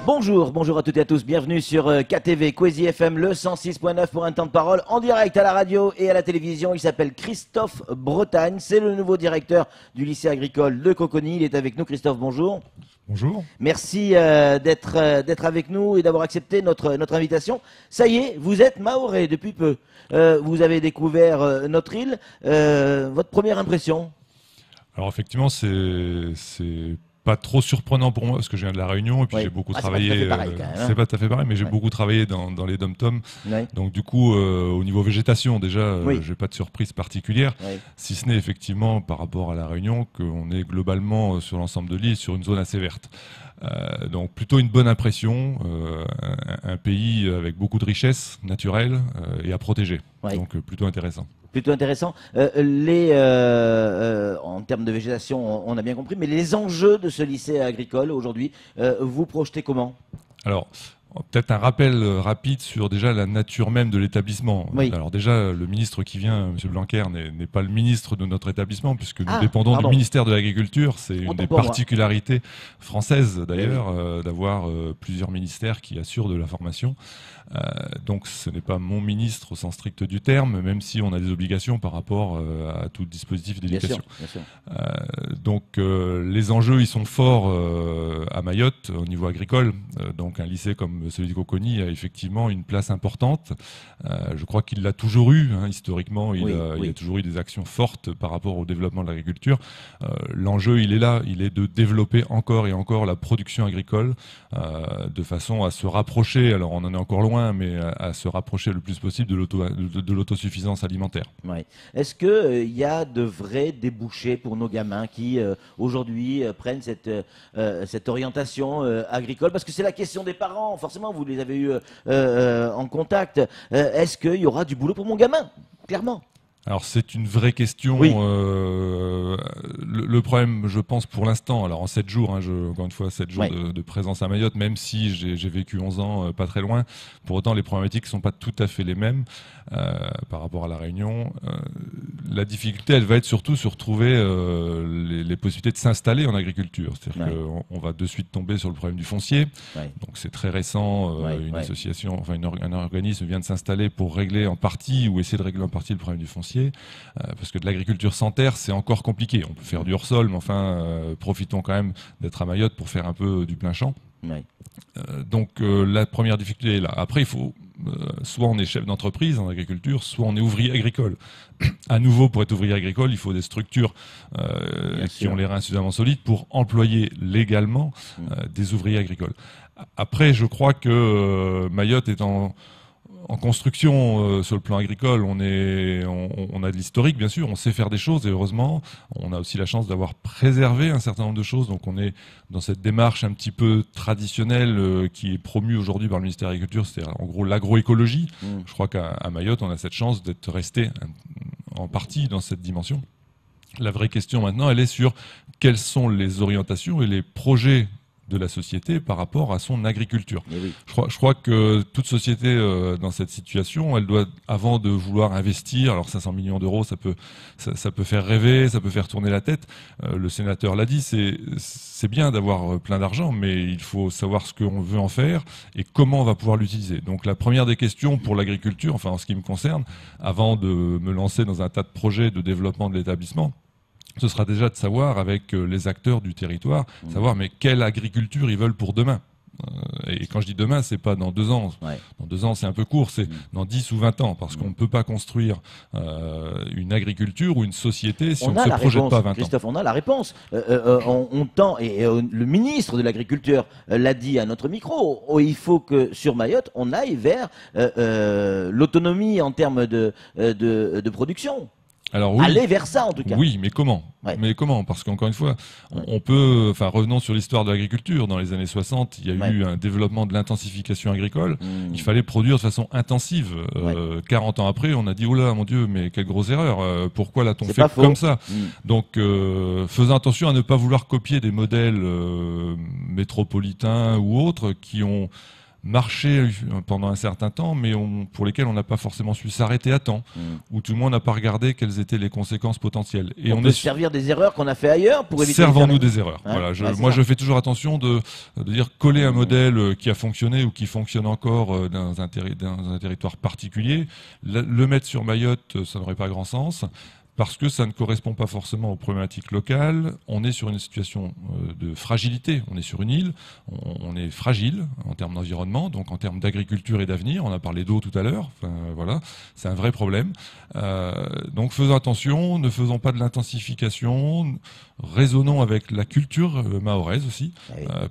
Bonjour, bonjour à toutes et à tous, bienvenue sur KTV, Kwezi FM, le 106.9 pour un temps de parole en direct à la radio et à la télévision. Il s'appelle Christophe Bretagne, c'est le nouveau directeur du lycée agricole de Coconi. Il est avec nous. Christophe, bonjour. Bonjour. Merci d'être avec nous et d'avoir accepté notre invitation. Ça y est, vous êtes mahorais depuis peu. Vous avez découvert notre île. Votre première impression? Alors effectivement, c'est pas trop surprenant pour moi parce que je viens de la Réunion et puis j'ai beaucoup travaillé. C'est pas tout à fait pareil, quand même, hein. C'est pas tout à fait pareil, mais j'ai beaucoup travaillé dans les dom-toms. Ouais. Donc du coup, au niveau végétation, déjà, Oui. j'ai pas de surprise particulière, Ouais. si ce n'est effectivement par rapport à la Réunion qu'on est globalement sur l'ensemble de l'île sur une zone assez verte. Donc plutôt une bonne impression, un pays avec beaucoup de richesses naturelles et à protéger. Ouais. Donc plutôt intéressant. Plutôt intéressant. En termes de végétation, on a bien compris, mais les enjeux de ce lycée agricole aujourd'hui, vous projetez comment? Alors, peut-être un rappel rapide sur déjà la nature même de l'établissement. Oui. Alors déjà, le ministre qui vient, M. Blanquer, n'est pas le ministre de notre établissement, puisque nous Ah, dépendons pardon. du ministère de l'Agriculture. C'est une Autant des pour moi. particularités françaises, d'ailleurs, d'avoir plusieurs ministères qui assurent de la formation. Donc ce n'est pas mon ministre au sens strict du terme, même si on a des obligations par rapport à tout dispositif Bien d'éducation. sûr, bien sûr. Donc les enjeux ils sont forts à Mayotte au niveau agricole. Donc un lycée comme celui de Coconi a effectivement une place importante. Je crois qu'il l'a toujours eu, hein, historiquement. Il a toujours eu des actions fortes par rapport au développement de l'agriculture. L'enjeu il est là, il est de développer encore et encore la production agricole de façon à se rapprocher. Alors on en est encore loin, mais à se rapprocher le plus possible de l'autosuffisance alimentaire. Ouais. Est-ce qu'il y a de vrais débouchés pour nos gamins qui, aujourd'hui, prennent cette orientation agricole? Parce que c'est la question des parents, forcément, vous les avez eus en contact. Est-ce qu'il y aura du boulot pour mon gamin? Clairement. Alors c'est une vraie question. Oui. Le problème, je pense, pour l'instant, alors en 7 jours, hein, encore une fois, 7 jours Ouais. de présence à Mayotte, même si j'ai vécu 11 ans pas très loin, pour autant les problématiques ne sont pas tout à fait les mêmes par rapport à la Réunion. La difficulté, elle va être surtout sur trouver les possibilités de s'installer en agriculture. C'est-à-dire qu'on va de suite tomber sur le problème du foncier. Ouais. Donc c'est très récent, une association, enfin un organisme vient de s'installer pour régler en partie ou essayer de régler en partie le problème du foncier. Parce que de l'agriculture sans terre, c'est encore compliqué. On peut faire du hors-sol, mais enfin, profitons quand même d'être à Mayotte pour faire un peu du plein champ. Ouais. Donc la première difficulté est là. Après, il faut soit on est chef d'entreprise en agriculture, soit on est ouvrier agricole. À nouveau, pour être ouvrier agricole, il faut des structures qui ont les reins suffisamment solides pour employer légalement des ouvriers agricoles. Après, je crois que Mayotte est en construction sur le plan agricole. On a de l'historique, bien sûr, on sait faire des choses et heureusement, on a aussi la chance d'avoir préservé un certain nombre de choses. Donc on est dans cette démarche un petit peu traditionnelle qui est promue aujourd'hui par le ministère de l'Agriculture, c'est-à-dire en gros l'agroécologie. Je crois qu'à Mayotte, on a cette chance d'être resté en partie dans cette dimension. La vraie question maintenant, elle est sur quelles sont les orientations et les projets de la société par rapport à son agriculture. Oui. Je crois que toute société dans cette situation, elle doit, avant de vouloir investir, alors 500 millions d'euros, ça peut faire rêver, ça peut faire tourner la tête. Le sénateur l'a dit, c'est bien d'avoir plein d'argent, mais il faut savoir ce qu'on veut en faire et comment on va pouvoir l'utiliser. Donc la première des questions pour l'agriculture, enfin en ce qui me concerne, avant de me lancer dans un tas de projets de développement de l'établissement, ce sera déjà de savoir avec les acteurs du territoire, savoir mais quelle agriculture ils veulent pour demain. Et quand je dis demain, c'est pas dans 2 ans. Ouais. Dans 2 ans, c'est un peu court, c'est dans 10 ou 20 ans, parce qu'on ne peut pas construire une agriculture ou une société si on ne se projette pas à 20 ans. Christophe, on a la réponse. On tend, et le ministre de l'Agriculture l'a dit à notre micro, il faut que sur Mayotte, on aille vers l'autonomie en termes de production. Alors, oui. Aller vers ça, en tout cas. Oui, mais comment? Ouais. Mais comment? Parce qu'encore une fois, on peut, enfin, revenons sur l'histoire de l'agriculture. Dans les années 60, il y a eu un développement de l'intensification agricole. Il fallait produire de façon intensive. 40 ans après, on a dit, oh là, mon Dieu, mais quelle grosse erreur. Pourquoi l'a-t-on fait comme ça? Donc, faisons attention à ne pas vouloir copier des modèles métropolitains ou autres qui ont marché pendant un certain temps, mais pour lesquels on n'a pas forcément su s'arrêter à temps, ou tout le monde n'a pas regardé quelles étaient les conséquences potentielles. Et on peut se servir des erreurs qu'on a fait ailleurs pour éviter. Servons-nous des erreurs. Hein, voilà, je fais toujours attention de dire coller un modèle qui a fonctionné ou qui fonctionne encore dans un territoire particulier, le mettre sur Mayotte, ça n'aurait pas grand sens. Parce que ça ne correspond pas forcément aux problématiques locales. On est sur une situation de fragilité. On est sur une île, on est fragile en termes d'environnement, donc en termes d'agriculture et d'avenir. On a parlé d'eau tout à l'heure. Enfin, voilà, c'est un vrai problème. Donc faisons attention, ne faisons pas de l'intensification, raisonnons avec la culture mahoraise aussi,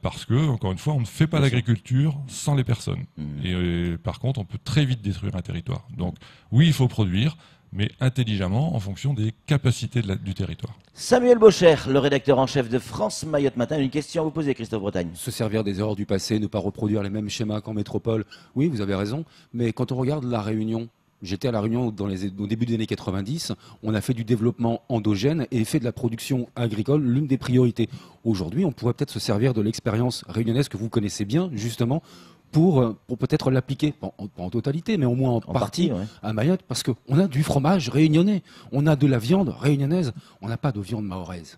parce que encore une fois, on ne fait pas l'agriculture sans les personnes. Et par contre, on peut très vite détruire un territoire. Donc oui, il faut produire, mais intelligemment en fonction des capacités du territoire. Samuel Bocher, le rédacteur en chef de France Mayotte Matin. Une question à vous poser, Christophe Bretagne. Se servir des erreurs du passé, ne pas reproduire les mêmes schémas qu'en métropole. Oui, vous avez raison. Mais quand on regarde la Réunion, j'étais à la Réunion au début des années 90, on a fait du développement endogène et fait de la production agricole l'une des priorités. Aujourd'hui, on pourrait peut-être se servir de l'expérience réunionnaise que vous connaissez bien, justement, pour peut-être l'appliquer, pas en totalité, mais au moins en partie à Mayotte, parce qu'on a du fromage réunionnais, on a de la viande réunionnaise, on n'a pas de viande mahoraise.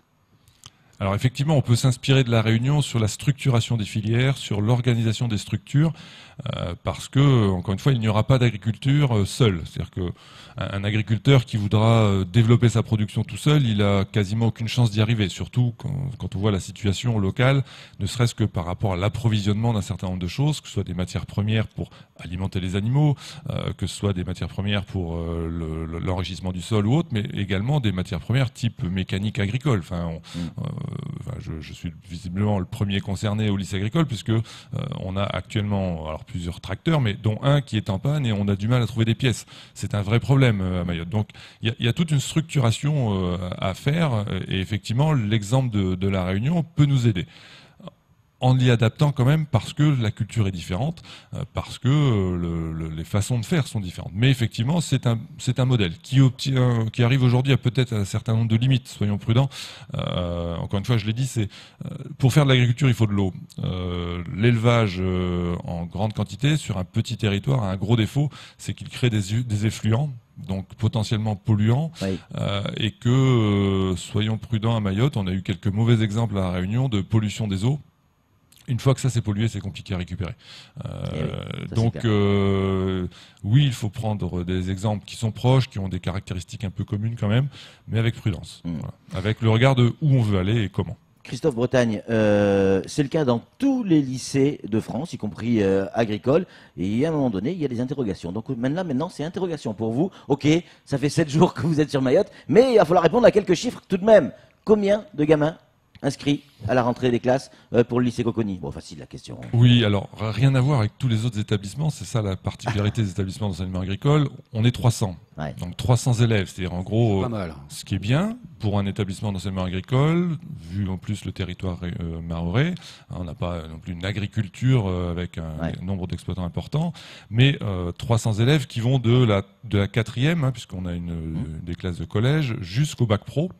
Alors effectivement, on peut s'inspirer de la Réunion sur la structuration des filières, sur l'organisation des structures, parce que, encore une fois, il n'y aura pas d'agriculture seule. C'est-à-dire qu'un agriculteur qui voudra développer sa production tout seul, il a quasiment aucune chance d'y arriver, surtout quand on voit la situation locale, ne serait-ce que par rapport à l'approvisionnement d'un certain nombre de choses, que ce soit des matières premières pour alimenter les animaux, que ce soit des matières premières pour l'enrichissement du sol ou autre, mais également des matières premières type mécanique agricole. Je suis visiblement le premier concerné au lycée agricole, puisque on a actuellement plusieurs tracteurs, mais dont un qui est en panne et on a du mal à trouver des pièces. C'est un vrai problème à Mayotte. Donc il y a toute une structuration à faire, et effectivement l'exemple de la Réunion peut nous aider. En l'y adaptant quand même, parce que la culture est différente, parce que les façons de faire sont différentes. Mais effectivement, c'est un modèle qui arrive aujourd'hui à peut-être un certain nombre de limites. Soyons prudents. Encore une fois, je l'ai dit, pour faire de l'agriculture, il faut de l'eau. L'élevage en grande quantité sur un petit territoire a un gros défaut, c'est qu'il crée des effluents, donc potentiellement polluants, et que soyons prudents à Mayotte. On a eu quelques mauvais exemples à La Réunion de pollution des eaux. Une fois que ça c'est pollué, c'est compliqué à récupérer. Oui, il faut prendre des exemples qui sont proches, qui ont des caractéristiques un peu communes quand même, mais avec prudence. Voilà. Avec le regard de où on veut aller et comment. Christophe Bretagne, c'est le cas dans tous les lycées de France, y compris agricoles. Et à un moment donné, il y a des interrogations. Donc maintenant, c'est interrogation pour vous. Ok, ça fait 7 jours que vous êtes sur Mayotte, mais il va falloir répondre à quelques chiffres tout de même. Combien de gamins inscrits à la rentrée des classes pour le lycée Coconi? Bon, facile la question. Oui, alors rien à voir avec tous les autres établissements, c'est ça la particularité des établissements d'enseignement agricole. On est 300, donc 300 élèves, c'est-à-dire en gros, pas mal. Ce qui est bien pour un établissement d'enseignement agricole, vu en plus le territoire mahorais. On n'a pas non plus une agriculture avec un nombre d'exploitants important, mais 300 élèves qui vont de la quatrième, puisqu'on a des classes de collège, jusqu'au bac pro.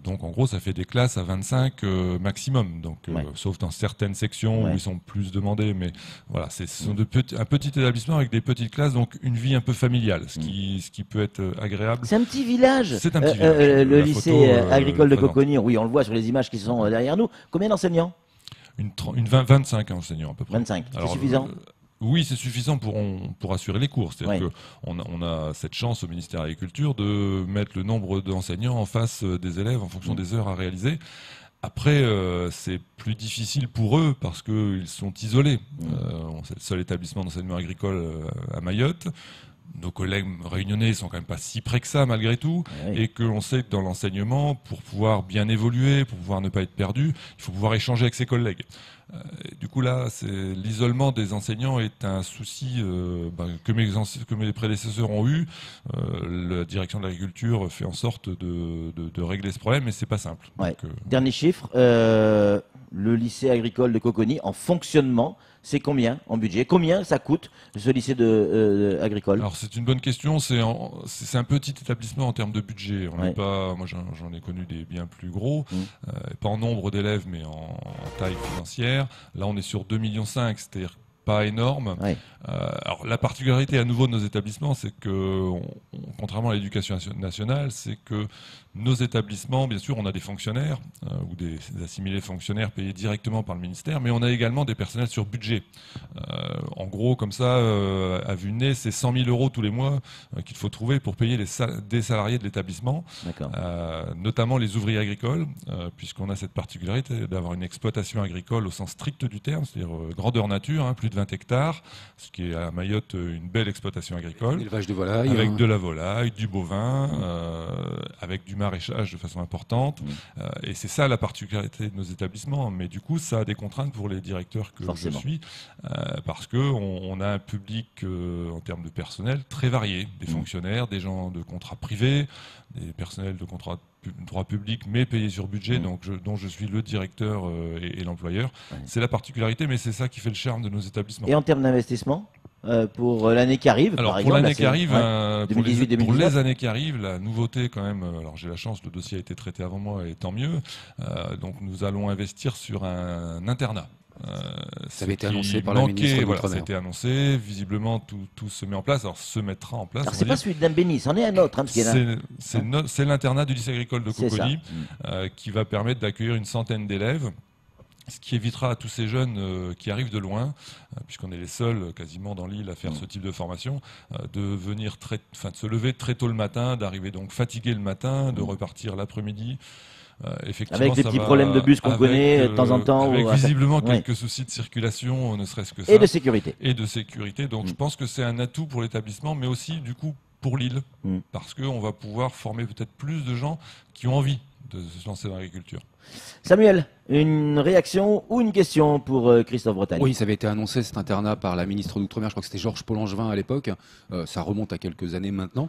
Donc en gros, ça fait des classes à 25 maximum, donc sauf dans certaines sections où ils sont plus demandés, mais voilà, ce sont un petit établissement avec des petites classes, donc une vie un peu familiale, ce qui peut être agréable. C'est un petit village. C'est un petit village. Le lycée agricole de Coconi, oui, on le voit sur les images qui sont derrière nous. Combien d'enseignants? 25 enseignants à peu près. 25, c'est suffisant? Oui, c'est suffisant pour assurer les cours. C'est-à-dire qu'on a cette chance au ministère de l'Agriculture de mettre le nombre d'enseignants en face des élèves en fonction des heures à réaliser. Après, c'est plus difficile pour eux parce qu'ils sont isolés. C'est le seul établissement d'enseignement agricole à Mayotte. Nos collègues réunionnais sont quand même pas si près que ça malgré tout, et que l'on sait que dans l'enseignement, pour pouvoir bien évoluer, pour pouvoir ne pas être perdu, il faut pouvoir échanger avec ses collègues. Du coup là, l'isolement des enseignants est un souci que mes prédécesseurs ont eu. La direction de l'agriculture fait en sorte de régler ce problème, mais c'est pas simple. Donc, dernier chiffre, le lycée agricole de Coconi en fonctionnement, c'est combien en budget? Combien ça coûte ce lycée agricole? Alors c'est une bonne question. C'est un petit établissement en termes de budget. Moi j'en ai connu des bien plus gros, pas en nombre d'élèves mais en taille financière. Là on est sur 2,5 millions, c'est-à-dire pas énorme. Ouais. Alors la particularité à nouveau de nos établissements, c'est que, contrairement à l'éducation nationale, c'est que nos établissements, bien sûr, on a des fonctionnaires ou des assimilés fonctionnaires payés directement par le ministère, mais on a également des personnels sur budget. En gros, comme ça, à vue de nez, c'est 100 000 € tous les mois qu'il faut trouver pour payer des salariés de l'établissement, notamment les ouvriers agricoles, puisqu'on a cette particularité d'avoir une exploitation agricole au sens strict du terme, c'est-à-dire grandeur nature, plus de 20 hectares, ce qui est à Mayotte une belle exploitation agricole. L'élevage de volaille. Avec de la volaille, du bovin, avec du maraîchage de façon importante. Et c'est ça la particularité de nos établissements. Mais du coup, ça a des contraintes pour les directeurs que je suis, parce qu'on a un public en termes de personnel très varié. Des fonctionnaires, des gens de contrat privé, des personnels de contrat droit public mais payés sur budget, dont je suis le directeur et l'employeur. C'est la particularité, mais c'est ça qui fait le charme de nos établissements. Et en termes d'investissement pour l'année qui arrive, alors, par pour exemple, l'année qui arrive, pour les années qui arrivent, la nouveauté quand même, alors j'ai la chance, le dossier a été traité avant moi et tant mieux, donc nous allons investir sur un internat. Ça avait été annoncé par la ministre de l'Outre-mer. Ça a été annoncé, visiblement tout se met en place, alors se mettra en place. Alors c'est pas celui d'Ambéni, c'en est un autre. C'est l'internat du lycée agricole de Cocody qui va permettre d'accueillir une centaine d'élèves. Ce qui évitera à tous ces jeunes qui arrivent de loin, puisqu'on est les seuls quasiment dans l'île à faire ce type de formation, de se lever très tôt le matin, d'arriver donc fatigué le matin, de repartir l'après-midi. Avec des petits problèmes de bus qu'on connaît de temps en temps. Avec visiblement quelques soucis de circulation, ne serait-ce que ça. Et de sécurité. Donc je pense que c'est un atout pour l'établissement, mais aussi du coup pour l'île, parce qu'on va pouvoir former peut-être plus de gens qui ont envie de se lancer dans l'agriculture. Samuel, une réaction ou une question pour Christophe Bretagne? Oui, ça avait été annoncé cet internat par la ministre de l'Outre-mer, je crois que c'était Georges Paul-Angevin à l'époque, ça remonte à quelques années maintenant.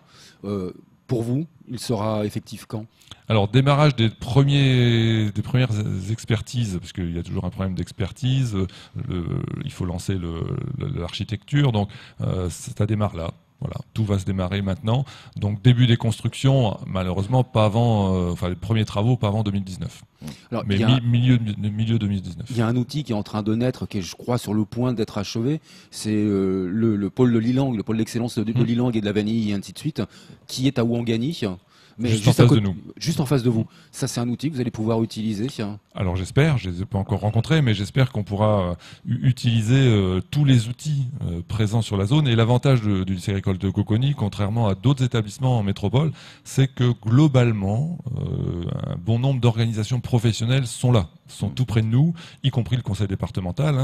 Pour vous, il sera effectif quand? Alors, démarrage des premières expertises, parce qu'il y a toujours un problème d'expertise, il faut lancer l'architecture, donc ça démarre là. Voilà, tout va se démarrer maintenant. Donc début des constructions, malheureusement pas avant, les premiers travaux pas avant 2019. Alors, mais milieu 2019. Il y a un outil qui est en train de naître, qui est, je crois, sur le point d'être achevé. C'est le pôle de Lilang, le pôle d'excellence de Lilang et de la vanille et ainsi de suite, qui est à Ouangani. Mais juste en face de nous. Juste en face de vous. Ça, c'est un outil que vous allez pouvoir utiliser. Alors j'espère, je ne les ai pas encore rencontrés, mais j'espère qu'on pourra utiliser tous les outils présents sur la zone. Et l'avantage du lycée agricole de Cocody, contrairement à d'autres établissements en métropole, c'est que globalement, un bon nombre d'organisations professionnelles sont là, sont tout près de nous, y compris le conseil départemental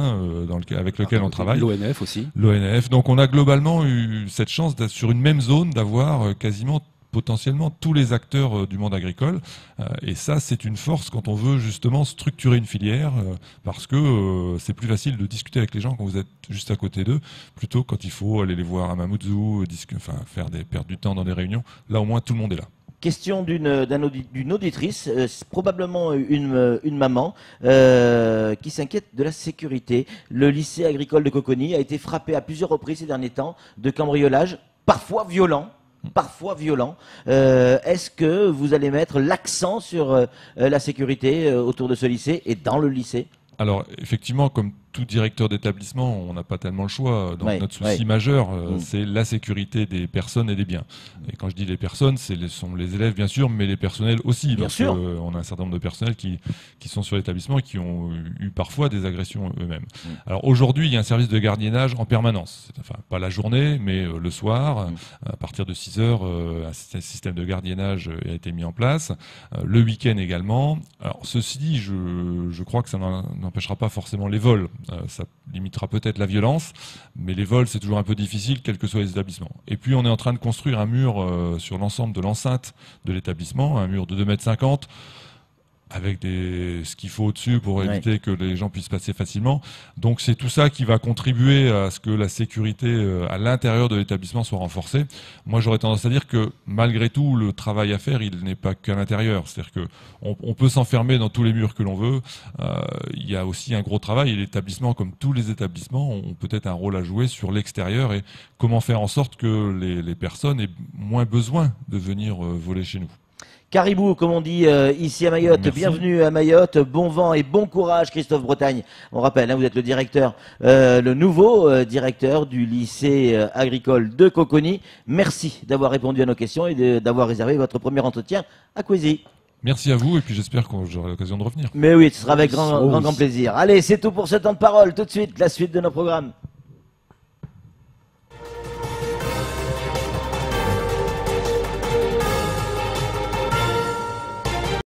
avec lequel on travaille. L'ONF aussi. L'ONF. Donc on a globalement eu cette chance d'être sur une même zone, d'avoir quasiment potentiellement tous les acteurs du monde agricole, et ça c'est une force quand on veut justement structurer une filière, parce que c'est plus facile de discuter avec les gens quand vous êtes juste à côté d'eux, plutôt quand il faut aller les voir à Mamoudzou, perdre du temps dans des réunions. Là au moins tout le monde est là. Question d'une auditrice, probablement une maman, qui s'inquiète de la sécurité. Le lycée agricole de Cocody a été frappé à plusieurs reprises ces derniers temps de cambriolages, parfois violents. Est-ce que vous allez mettre l'accent sur la sécurité autour de ce lycée et dans le lycée? Alors, effectivement, comme tout directeur d'établissement, on n'a pas tellement le choix. Donc, notre souci majeur, c'est la sécurité des personnes et des biens. Et quand je dis les personnes, sont les élèves, bien sûr, mais les personnels aussi. Bien sûr. On a un certain nombre de personnels qui sont sur l'établissement et qui ont eu parfois des agressions eux-mêmes. Alors, aujourd'hui, il y a un service de gardiennage en permanence. Enfin, pas la journée, mais le soir. À partir de 6 heures, un système de gardiennage a été mis en place. Le week-end également. Alors, ceci dit, je crois que ça n'empêchera pas forcément les vols. Ça limitera peut-être la violence, mais les vols, c'est toujours un peu difficile, quels que soient les établissements. Et puis, on est en train de construire un mur sur l'ensemble de l'enceinte de l'établissement, un mur de 2,50 m, avec ce qu'il faut au-dessus pour éviter que les gens puissent passer facilement. Donc c'est tout ça qui va contribuer à ce que la sécurité à l'intérieur de l'établissement soit renforcée. Moi j'aurais tendance à dire que malgré tout le travail à faire, il n'est pas qu'à l'intérieur. C'est-à-dire que on peut s'enfermer dans tous les murs que l'on veut. Il y a aussi un gros travail et l'établissement, comme tous les établissements, ont peut-être un rôle à jouer sur l'extérieur et comment faire en sorte que les personnes aient moins besoin de venir voler chez nous. Caribou, comme on dit ici à Mayotte. Merci. Bienvenue à Mayotte. Bon vent et bon courage, Christophe Bretagne. On rappelle, vous êtes le directeur, le nouveau directeur du lycée agricole de Coconi. Merci d'avoir répondu à nos questions et d'avoir réservé votre premier entretien à Coisy. Merci à vous et puis j'espère que j'aurai l'occasion de revenir. Mais oui, ce sera avec grand plaisir. Allez, c'est tout pour ce temps de parole. Tout de suite, la suite de nos programmes.